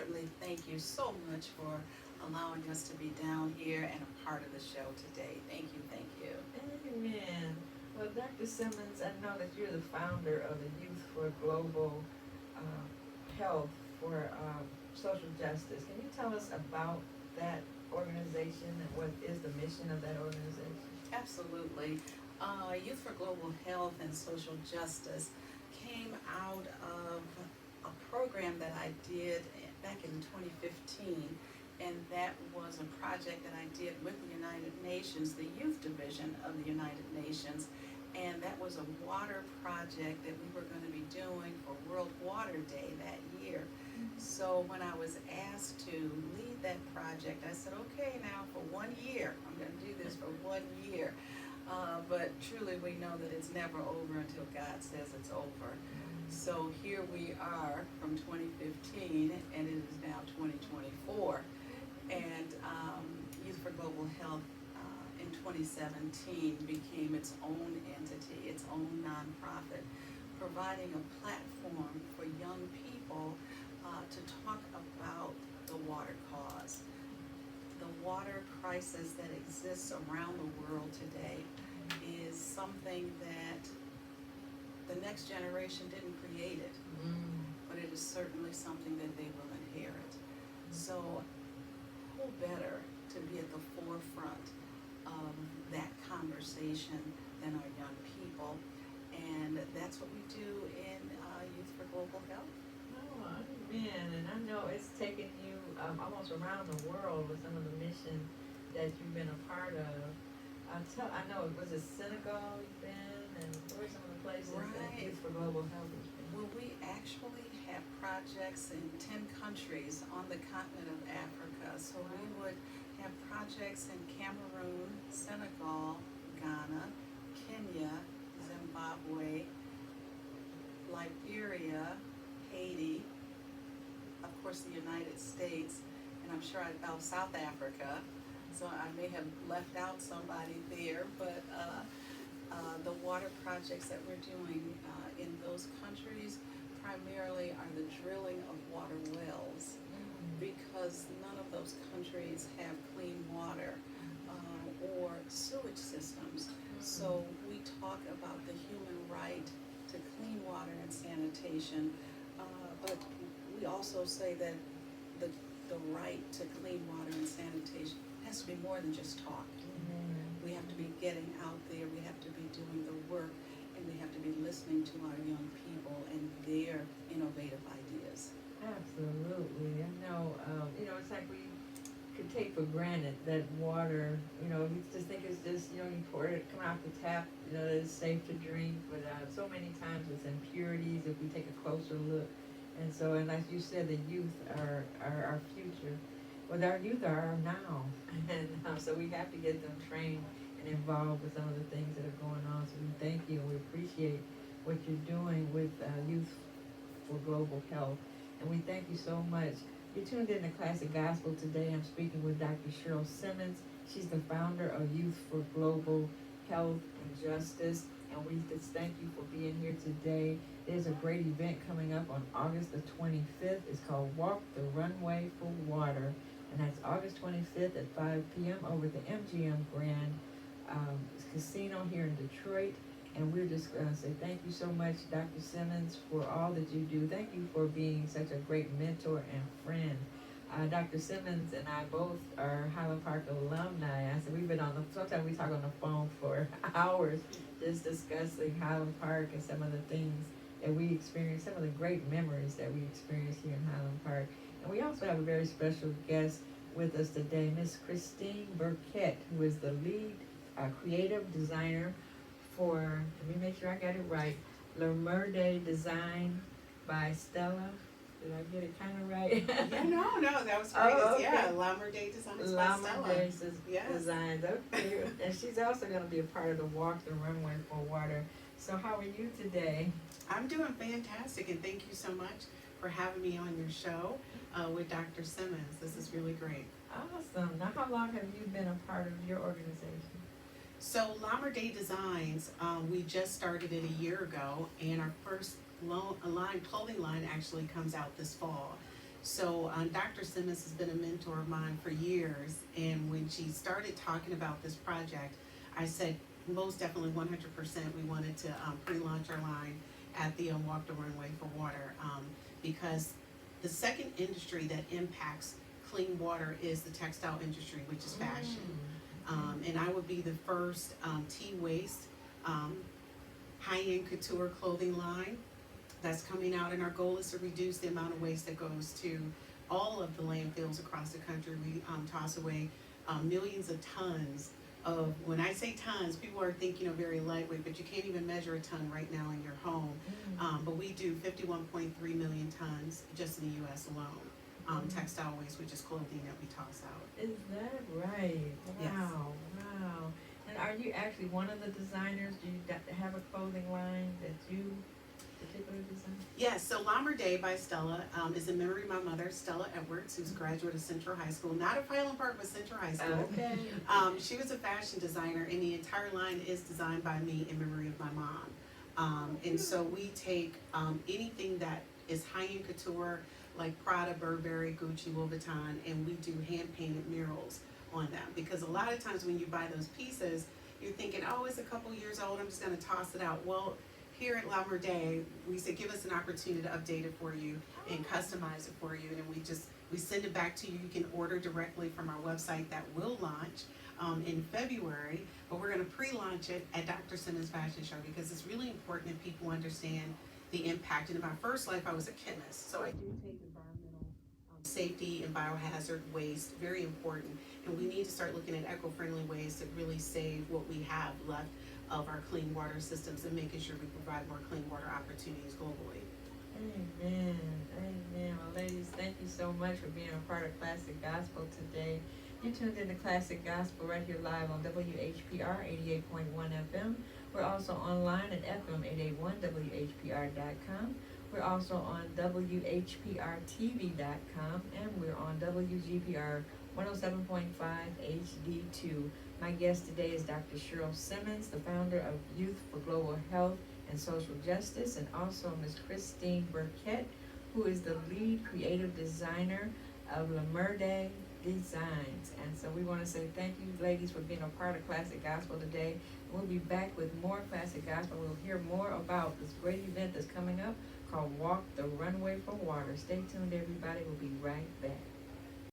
certainly thank you so much for allowing us to be down here and a part of the show today. Thank you, thank you. Amen. Well, Dr. Simmons, I know that you're the founder of the Youth for Global Health for Social Justice. Can you tell us about that organization and what is the mission of that organization? Absolutely. Youth for Global Health and Social Justice came out of a program that I did back in 2015, and that was a project that I did with the United Nations, the Youth Division of the United Nations, and that was a water project that we were going to be doing for World Water Day that year. So when I was asked to lead that project, I said, okay, now for 1 year, I'm going to do this for 1 year. But truly we know that it's never over until God says it's over. So here we are from 2015, and it is now 2024. And Youth for Global Health in 2017 became its own entity, its own nonprofit, providing a platform for young people to talk about the water cause. The water crisis that exists around the world today is something that the next generation didn't create it, but it is certainly something that they will inherit. So who better to be at the forefront of that conversation than our young people? And that's what we do in Youth for Global Health. Oh, amen. And I know it's taken you almost around the world with some of the mission that you've been a part of. I know, was it Senegal you've been, and what are some of the places that Youth for Global Health has been? Well, we actually have projects in 10 countries on the continent of Africa. So we would have projects in Cameroon, Senegal, Ghana, Kenya, Zimbabwe, Liberia, Haiti, of course the United States, and I'm sure South Africa. So I may have left out somebody there, but the water projects that we're doing in those countries primarily are the drilling of water wells, because none of those countries have clean water or sewage systems. So we talk about the human right to clean water and sanitation, but we also say that the right to clean water and sanitation has to be more than just talk. We have to be getting out there, we have to be doing the work, and we have to be listening to our young people and their innovative ideas. Absolutely. I know, it's like we could take for granted that water, we just think it's just, you pour it, come out the tap, that it's safe to drink, but so many times it's impurities if we take a closer look. And so, and like you said, the youth are our future. Well, our youth are our now. And so we have to get them trained and involved with some of the things that are going on. So we thank you and we appreciate what you're doing with Youth for Global Health. And we thank you so much. You tuned in to Classic Gospel today. I'm speaking with Dr. Sheryl Simmons. She's the founder of Youth for Global Health and Justice. And we just thank you for being here today. There's a great event coming up on August the 25th. It's called Walk the Runway for Water. And that's August 25th at 5 p.m. over at the MGM Grand Casino here in Detroit. And we're just going to say thank you so much, Dr. Simmons, for all that you do. Thank you for being such a great mentor and friend. Dr. Simmons and I both are Highland Park alumni. I said we've been sometimes we talk on the phone for hours just discussing Highland Park and some of the things that we experienced, some of the great memories that we experienced here in Highland Park. And we also have a very special guest with us today, Miss Christine Burkette, who is the lead creative designer for, let me make sure I got it right, Le Merde Design by Stella. Did I get it kind of right? Yeah, no, that was great. Oh, okay. Yeah, Lamar Day Designs by Stella. Yes. Designs, okay. And she's also going to be a part of the Walk the Runway for Water. So how are you today? I'm doing fantastic, and thank you so much for having me on your show with Dr. Simmons. This is really great. Awesome. Now, how long have you been a part of your organization? So Lamar Day Designs, we just started it a year ago, and our first clothing line actually comes out this fall. So Dr. Simmons has been a mentor of mine for years, and when she started talking about this project, I said most definitely 100% we wanted to pre-launch our line at the Walk the Runway for Water, because the second industry that impacts clean water is the textile industry, which is fashion. And I would be the first T-Waste high-end couture clothing line that's coming out, and our goal is to reduce the amount of waste that goes to all of the landfills across the country. We toss away millions of tons of, when I say tons, people are thinking very lightweight, but you can't even measure a ton right now in your home. But we do 51.3 million tons just in the US alone, textile waste, which is clothing that we toss out. Is that right? Wow, Yes. wow. And are you actually one of the designers? Do you have a clothing line that you particularly design? Yes, so Lamar Day by Stella is in memory of my mother, Stella Edwards, who's a graduate of Central High School, not of Highland Park, but Central High School. Okay. She was a fashion designer, and the entire line is designed by me in memory of my mom. And so we take anything that is high-end couture, like Prada, Burberry, Gucci, Louis Vuitton, and we do hand-painted murals on them. Because a lot of times when you buy those pieces, you're thinking, oh, it's a couple years old, I'm just going to toss it out. Well, here at Lamar Day, we said, give us an opportunity to update it for you and customize it for you, and we send it back to you. You can order directly from our website that will launch in February, but we're going to pre-launch it at Dr. Simmons Fashion Show because it's really important that people understand the impact. And in my first life, I was a chemist, so I do take environmental safety and biohazard waste, very important, and we need to start looking at eco-friendly ways to really save what we have left of our clean water systems and making sure we provide more clean water opportunities globally. Amen. Amen. Well, ladies, thank you so much for being a part of Classic Gospel today. You tuned in to Classic Gospel right here live on WHPR 88.1 FM. We're also online at FM 881WHPR.com. We're also on WHPRTV.com, and we're on WGPR 107.5 HD2. My guest today is Dr. Sheryl Simmons, the founder of Youth for Global Health and Social Justice, and also Ms. Christine Burkette, who is the lead creative designer of Lamurde Designs. And so we want to say thank you, ladies, for being a part of Classic Gospel today. We'll be back with more Classic Gospel. We'll hear more about this great event that's coming up called Walk the Runway for Water. Stay tuned, everybody. We'll be right back.